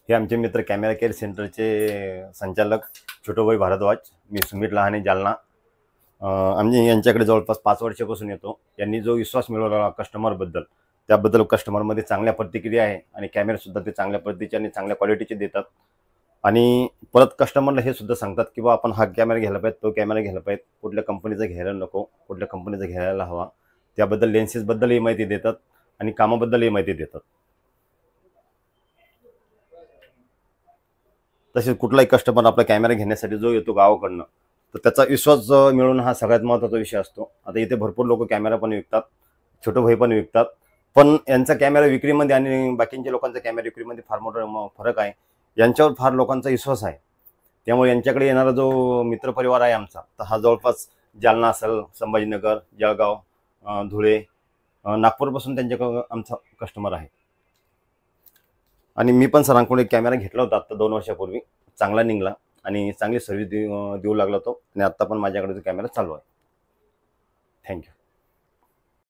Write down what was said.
हे आमचे मित्र कॅमेरा केअर सेंटरचे संचालक छोटूभाई भारद्वाज, मी सुमित लहाने, जालना। आम्ही यांच्याकडे जवळपास 5 वर्षापासून येतो। यांनी जो विश्वास मिळवला कस्टमरबद्दल, त्याबद्दल कस्टमरमध्ये चांगल्या प्रतिक्रिया आहे आणि कॅमेरासुद्धा ते चांगल्या पद्धतीचे आणि चांगल्या क्वालिटीचे देतात। आणि परत कस्टमरला हे सुद्धा सांगतात की बा आपण हा कॅमेरा घ्यायला पाहिजे, तो कॅमेरा घ्यायला पाहिजे, कुठल्या कंपनीचा घ्यायला नको, कुठल्या कंपनीचा घ्यायला हवा, त्याबद्दल लेन्सेसबद्दलही माहिती देतात आणि कामाबद्दलही माहिती देतात। तसेच कुठलाही कस्टमर आपला कॅमेरा घेण्यासाठी जो येतो गावाकडनं, तर त्याचा विश्वास मिळवणं हा सगळ्यात महत्त्वाचा विषय असतो। आता इथे भरपूर लोक कॅमेरा पण विकतात, छोटे भाई पण विकतात, पण यांचा कॅमेरा विक्रीमध्ये आणि बाकीच्या लोकांचा कॅमेरा विक्रीमध्ये फार मोठा फरक आहे। यांच्यावर फार लोकांचा विश्वास आहे, त्यामुळे यांच्याकडे येणारा जो मित्रपरिवार आहे आमचा, तर हा जवळपास जालना असेल, संभाजीनगर, जळगाव, धुळे, नागपूरपासून त्यांच्याकडे आमचा कस्टमर आहे। आणि मी पण सरांकडून एक कॅमेरा घेतला होता आता 2 वर्षापूर्वी, चांगला निघाला आणि चांगली सर्व्हिस देऊ लागला तो, आणि आता पण माझ्याकडे तो कॅमेरा चालू आहे। थँक्यू।